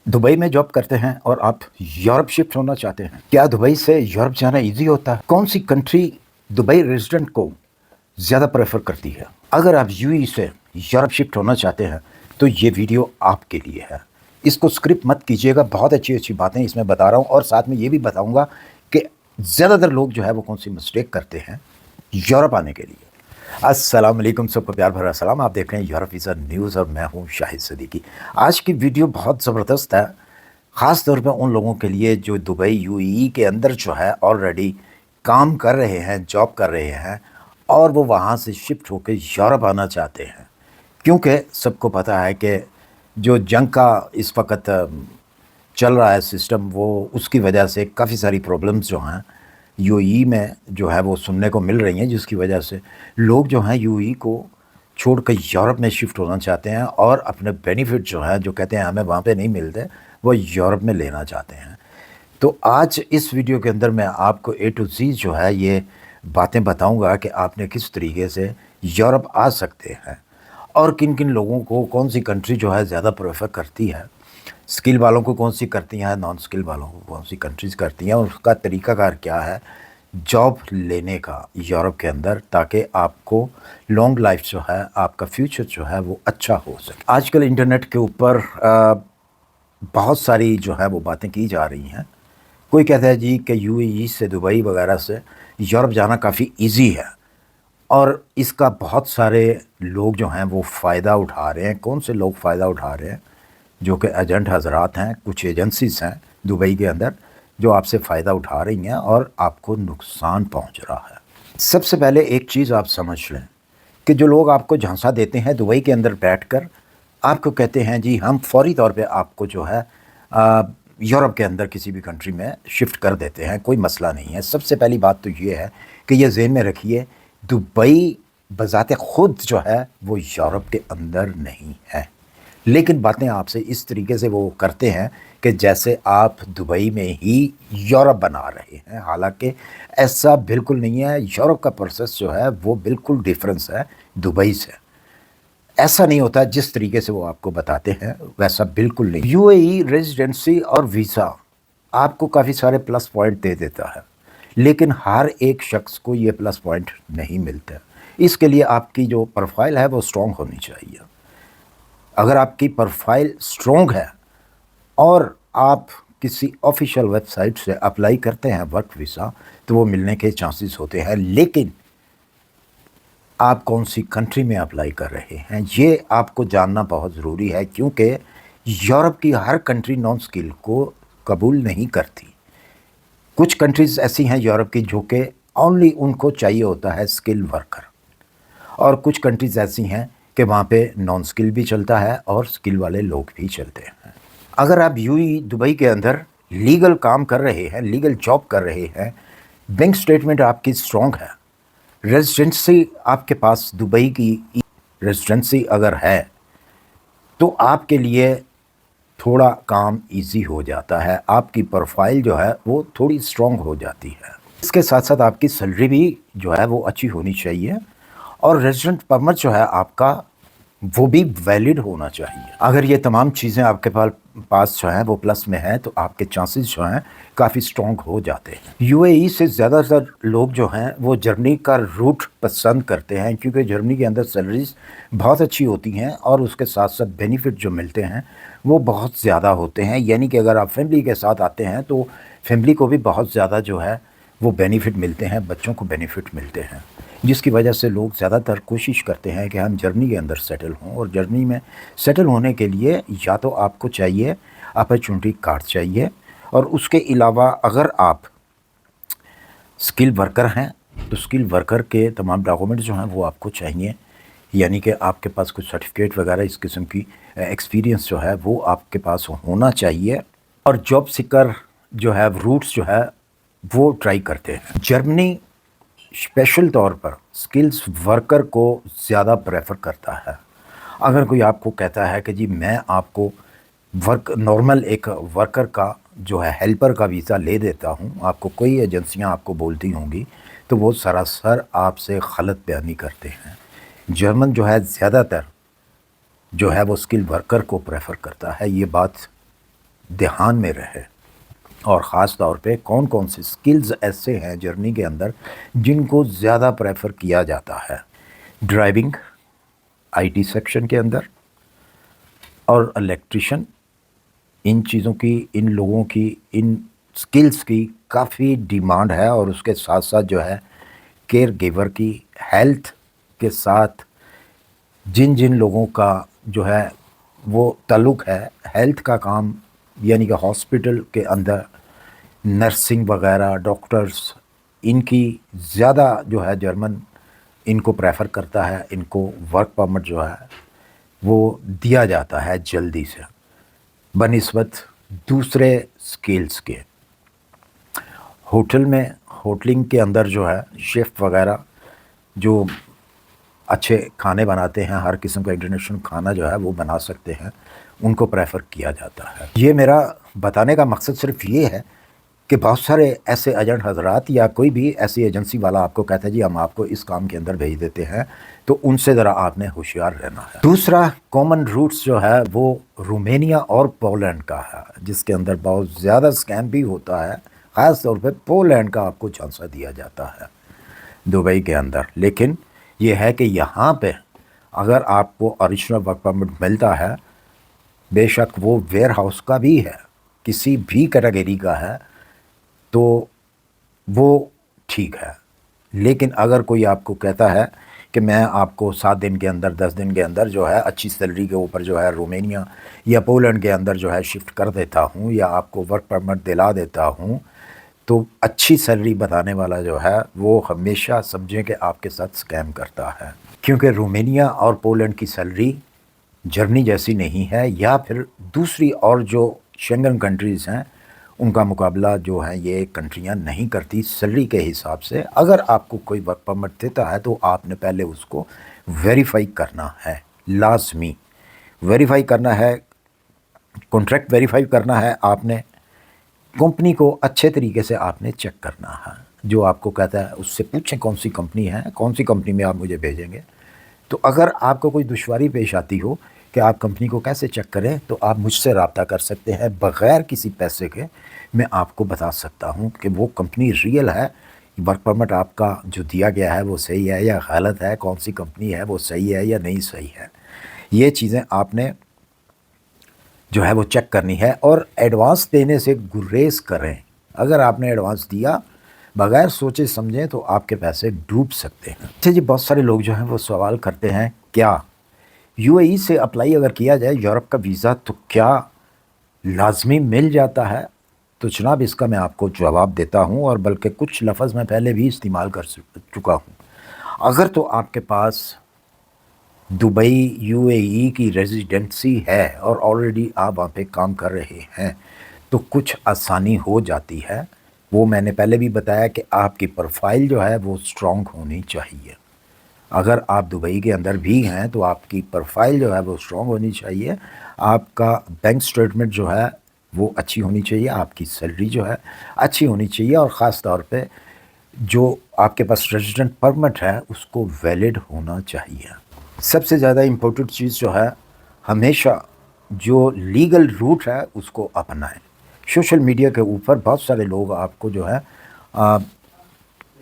Dubai में job करते हैं और आप यूरोप शिफ्ट होना चाहते हैं। क्या दुबई से यूरोप जाना इजी होता है? कौन सी कंट्री दुबई रेजिडेंट को ज़्यादा प्रेफर करती है? अगर आप यूएई से यूरोप शिफ्ट होना चाहते हैं तो ये वीडियो आपके लिए है। इसको स्क्रिप्ट मत कीजिएगा, बहुत अच्छी अच्छी बातें इसमें बता रहा हूँ और साथ में ये भी बताऊँगा कि ज़्यादातर लोग जो है वो कौन सी मिस्टेक करते हैं यूरोप आने के लिए। अस्सलाम वालेकुम, सबको प्यार भरा सलाम। आप देख रहे हैं यूरोप वीज़ा न्यूज़ और मैं हूं शाहिद सदीकी। आज की वीडियो बहुत ज़बरदस्त है, ख़ास तौर पे उन लोगों के लिए जो दुबई यूएई के अंदर जो है ऑलरेडी काम कर रहे हैं, जॉब कर रहे हैं और वो वहाँ से शिफ्ट होकर यूरोप आना चाहते हैं। क्योंकि सबको पता है कि जो जंग का इस वक्त चल रहा है सिस्टम, वो उसकी वजह से काफ़ी सारी प्रॉब्लम्स जो हैं यूएई में जो है वो सुनने को मिल रही हैं, जिसकी वजह से लोग जो हैं यूएई को छोड़कर यूरोप में शिफ्ट होना चाहते हैं और अपने बेनिफिट जो है, जो कहते हैं हमें वहाँ पे नहीं मिलते, वो यूरोप में लेना चाहते हैं। तो आज इस वीडियो के अंदर मैं आपको ए टू ज़ेड जो है ये बातें बताऊंगा कि आपने किस तरीके से यूरोप आ सकते हैं और किन किन लोगों को कौन सी कंट्री जो है ज़्यादा प्रेफर करती है, स्किल वालों को कौन सी करती हैं, नॉन स्किल वालों को कौन सी कंट्रीज़ करती हैं और उसका तरीक़ाकार क्या है जॉब लेने का यूरोप के अंदर, ताकि आपको लॉन्ग लाइफ जो है, आपका फ्यूचर जो है वो अच्छा हो सके। आजकल इंटरनेट के ऊपर बहुत सारी जो है वो बातें की जा रही हैं। कोई कहता है जी कि यूएई से, दुबई वगैरह से यूरोप जाना काफ़ी इजी है और इसका बहुत सारे लोग जो हैं वो फ़ायदा उठा रहे हैं। कौन से लोग फ़ायदा उठा रहे हैं? जो कि एजेंट हजरात हैं, कुछ एजेंसीज़ हैं दुबई के अंदर जो आपसे फ़ायदा उठा रही हैं और आपको नुकसान पहुंच रहा है। सबसे पहले एक चीज़ आप समझ लें कि जो लोग आपको झांसा देते हैं दुबई के अंदर बैठकर, आपको कहते हैं जी हम फौरी तौर पे आपको जो है यूरोप के अंदर किसी भी कंट्री में शिफ्ट कर देते हैं, कोई मसला नहीं है। सबसे पहली बात तो ये है कि ये ज़हन में रखिए, दुबई बज़ाते ख़ुद जो है वो यूरोप के अंदर नहीं है, लेकिन बातें आपसे इस तरीके से वो करते हैं कि जैसे आप दुबई में ही यूरोप बना रहे हैं। हालांकि ऐसा बिल्कुल नहीं है। यूरोप का प्रोसेस जो है वो बिल्कुल डिफरेंस है दुबई से। ऐसा नहीं होता जिस तरीके से वो आपको बताते हैं, वैसा बिल्कुल नहीं। यूएई रेजिडेंसी और वीज़ा आपको काफ़ी सारे प्लस पॉइंट दे देता है, लेकिन हर एक शख्स को ये प्लस पॉइंट नहीं मिलता। इसके लिए आपकी जो प्रोफाइल है वो स्ट्रॉन्ग होनी चाहिए। अगर आपकी प्रोफाइल स्ट्रॉन्ग है और आप किसी ऑफिशियल वेबसाइट से अप्लाई करते हैं वर्क वीज़ा, तो वो मिलने के चांसेस होते हैं। लेकिन आप कौन सी कंट्री में अप्लाई कर रहे हैं ये आपको जानना बहुत ज़रूरी है, क्योंकि यूरोप की हर कंट्री नॉन स्किल को कबूल नहीं करती। कुछ कंट्रीज़ ऐसी हैं यूरोप की जो कि ओनली उनको चाहिए होता है स्किल वर्कर, और कुछ कंट्रीज़ ऐसी हैं कि वहाँ पे नॉन स्किल भी चलता है और स्किल वाले लोग भी चलते हैं। अगर आप यूएई दुबई के अंदर लीगल काम कर रहे हैं, लीगल जॉब कर रहे हैं, बैंक स्टेटमेंट आपकी स्ट्रॉन्ग है, रेजिडेंसी आपके पास दुबई की रेजिडेंसी अगर है, तो आपके लिए थोड़ा काम इजी हो जाता है। आपकी प्रोफाइल जो है वो थोड़ी स्ट्रॉन्ग हो जाती है। इसके साथ साथ आपकी सैलरी भी जो है वो अच्छी होनी चाहिए और रेजिडेंट परमिट जो है आपका वो भी वैलिड होना चाहिए। अगर ये तमाम चीज़ें आपके पास जो हैं वो प्लस में हैं, तो आपके चांसेस जो हैं काफ़ी स्ट्रॉन्ग हो जाते हैं। यूएई से ज़्यादातर लोग जो हैं वो जर्मनी का रूट पसंद करते हैं, क्योंकि जर्मनी के अंदर सैलरीज बहुत अच्छी होती हैं और उसके साथ साथ बेनिफिट जो मिलते हैं वो बहुत ज़्यादा होते हैं। यानी कि अगर आप फैमिली के साथ आते हैं तो फैमिली को भी बहुत ज़्यादा जो है वो बेनिफिट मिलते हैं, बच्चों को बेनिफिट मिलते हैं, जिसकी वजह से लोग ज़्यादातर कोशिश करते हैं कि हम जर्मनी के अंदर सेटल हों। और जर्मनी में सेटल होने के लिए या तो आपको चाहिए अपॉर्चुनिटी कार्ड चाहिए, और उसके अलावा अगर आप स्किल वर्कर हैं तो स्किल वर्कर के तमाम डॉक्यूमेंट जो हैं वो आपको चाहिए। यानी कि आपके पास कुछ सर्टिफिकेट वगैरह इस किस्म की एक्सपीरियंस जो है वो आपके पास होना चाहिए। और जॉब सीकर जो है रूट्स जो है वो ट्राई करते हैं। जर्मनी स्पेशल तौर पर स्किल्स वर्कर को ज़्यादा प्रेफर करता है। अगर कोई आपको कहता है कि जी मैं आपको नॉर्मल एक वर्कर का जो है हेल्पर का वीज़ा ले देता हूँ, आपको कोई एजेंसियाँ आपको बोलती होंगी, तो वो सरासर आपसे गलत बयानी करते हैं। जर्मन जो है ज़्यादातर जो है वो स्किल वर्कर को प्रेफर करता है। ये बात ध्यान में रहे, और ख़ास तौर पे कौन कौन से स्किल्स ऐसे हैं जर्नी के अंदर जिनको ज़्यादा प्रेफर किया जाता है। ड्राइविंग आईटी सेक्शन के अंदर, और इलेक्ट्रिशियन, इन चीज़ों की, इन लोगों की, इन स्किल्स की काफ़ी डिमांड है। और उसके साथ साथ जो है केयर गिवर की, हेल्थ के साथ जिन जिन लोगों का जो है वो ताल्लुक़ है हेल्थ का काम, यानी कि हॉस्पिटल के अंदर नर्सिंग वगैरह, डॉक्टर्स, इनकी ज़्यादा जो है जर्मन इनको प्रेफर करता है। इनको वर्क परमिट जो है वो दिया जाता है जल्दी से बनिस्बत दूसरे स्किल्स के। होटल में, होटलिंग के अंदर जो है शेफ़ वगैरह जो अच्छे खाने बनाते हैं, हर किस्म का इंटरनेशनल खाना जो है वो बना सकते हैं, उनको प्रेफर किया जाता है। ये मेरा बताने का मकसद सिर्फ ये है कि बहुत सारे ऐसे एजेंट हजरात या कोई भी ऐसी एजेंसी वाला आपको कहता है जी हम आपको इस काम के अंदर भेज देते हैं, तो उनसे ज़रा आपने होशियार रहना है। दूसरा कॉमन रूट्स जो है वो रोमेनिया और पोलैंड का है, जिसके अंदर बहुत ज़्यादा स्कैम भी होता है। ख़ास तौर पे पोलैंड का आपको झांसा दिया जाता है दुबई के अंदर। लेकिन ये है कि यहाँ पे अगर आपको ओरिजिनल वर्क परमिट मिलता है, बेशक वो वेयर हाउस का भी है, किसी भी कैटेगरी का है, तो वो ठीक है। लेकिन अगर कोई आपको कहता है कि मैं आपको 7 दिन के अंदर, 10 दिन के अंदर जो है अच्छी सैलरी के ऊपर जो है रोमेनिया या पोलैंड के अंदर जो है शिफ्ट कर देता हूँ या आपको वर्क परमिट दिला देता हूँ, तो अच्छी सैलरी बताने वाला जो है वो हमेशा समझें कि आपके साथ स्कैम करता है। क्योंकि रोमेनिया और पोलैंड की सैलरी जर्मनी जैसी नहीं है, या फिर दूसरी और जो शेंगन कंट्रीज़ हैं उनका मुकाबला जो है ये कंट्रियां नहीं करती सैलरी के हिसाब से। अगर आपको कोई वर्क परमिट देता है तो आपने पहले उसको वेरीफाई करना है, लाजमी वेरीफाई करना है, कॉन्ट्रैक्ट वेरीफाई करना है आपने, कंपनी को अच्छे तरीके से आपने चेक करना है। जो आपको कहता है उससे पूछें कौन सी कंपनी है, कौन सी कंपनी में आप मुझे भेजेंगे। तो अगर आपको कोई दुश्वारी पेश आती हो कि आप कंपनी को कैसे चेक करें, तो आप मुझसे रब्ता कर सकते हैं बग़ैर किसी पैसे के। मैं आपको बता सकता हूं कि वो कंपनी रियल है, वर्क परमिट आपका जो दिया गया है वो सही है या गलत है, कौन सी कंपनी है वो सही है या नहीं सही है। ये चीज़ें आपने जो है वो चेक करनी है। और एडवांस देने से गुरेज करें। अगर आपने एडवांस दिया बग़ैर सोचे समझे तो आपके पैसे डूब सकते हैं। अच्छा जी, बहुत सारे लोग जो हैं वो सवाल करते हैं क्या यूएई से अप्लाई अगर किया जाए यूरोप का वीज़ा तो क्या लाजमी मिल जाता है? तो जनाब इसका मैं आपको जवाब देता हूँ, और बल्कि कुछ लफ्ज़ मैं पहले भी इस्तेमाल कर चुका हूँ। अगर तो आपके पास दुबई यूएई की रेजिडेंसी है और ऑलरेडी आप वहाँ पे काम कर रहे हैं तो कुछ आसानी हो जाती है। वो मैंने पहले भी बताया कि आपकी प्रोफाइल जो है वो स्ट्रॉन्ग होनी चाहिए। अगर आप दुबई के अंदर भी हैं तो आपकी प्रोफाइल जो है वो स्ट्रॉन्ग होनी चाहिए, आपका बैंक स्टेटमेंट जो है वो अच्छी होनी चाहिए, आपकी सैलरी जो है अच्छी होनी चाहिए, और ख़ास तौर पे जो आपके पास रेजिडेंट परमिट है उसको वैलिड होना चाहिए। सबसे ज़्यादा इम्पोर्टेंट चीज़ जो है, हमेशा जो लीगल रूट है उसको अपनाएं। सोशल मीडिया के ऊपर बहुत सारे लोग आपको जो है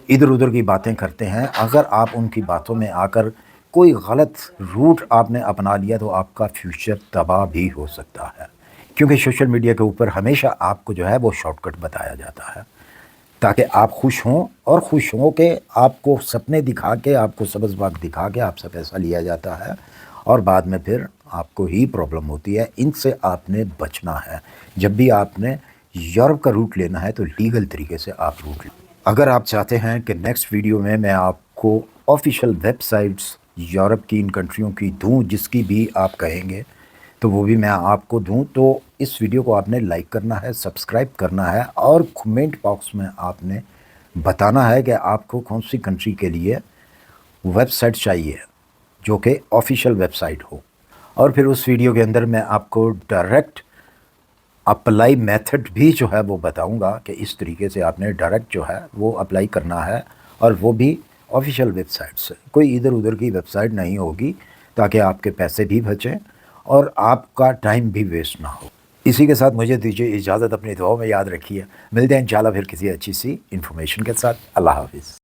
इधर उधर की बातें करते हैं। अगर आप उनकी बातों में आकर कोई गलत रूट आपने अपना लिया तो आपका फ्यूचर तबाह भी हो सकता है। क्योंकि सोशल मीडिया के ऊपर हमेशा आपको जो है वो शॉर्टकट बताया जाता है ताकि आप खुश हों, और खुश हो के आपको सपने दिखा के, आपको सब्ज़ बाग दिखा के आपसे पैसा लिया जाता है, और बाद में फिर आपको ही प्रॉब्लम होती है। इनसे आपने बचना है। जब भी आपने यूरोप का रूट लेना है तो लीगल तरीके से आप रूट लें। अगर आप चाहते हैं कि नेक्स्ट वीडियो में मैं आपको ऑफिशियल वेबसाइट्स यूरोप की इन कंट्रियों की दूँ, जिसकी भी आप कहेंगे तो वो भी मैं आपको दूं, तो इस वीडियो को आपने लाइक करना है, सब्सक्राइब करना है, और कमेंट बॉक्स में आपने बताना है कि आपको कौन सी कंट्री के लिए वेबसाइट चाहिए जो कि ऑफिशियल वेबसाइट हो। और फिर उस वीडियो के अंदर मैं आपको डायरेक्ट अप्लाई मेथड भी जो है वो बताऊंगा कि इस तरीके से आपने डायरेक्ट जो है वो अप्लाई करना है, और वो भी ऑफिशियल वेबसाइट से, कोई इधर उधर की वेबसाइट नहीं होगी, ताकि आपके पैसे भी बचें और आपका टाइम भी वेस्ट ना हो। اسی کے ساتھ مجھے دیجیے اجازت، اپنی دعاؤں میں یاد رکھیے، ملتے ہیں انشاءاللہ پھر کسی اچھی سی انفارمیشن کے ساتھ. اللہ حافظ.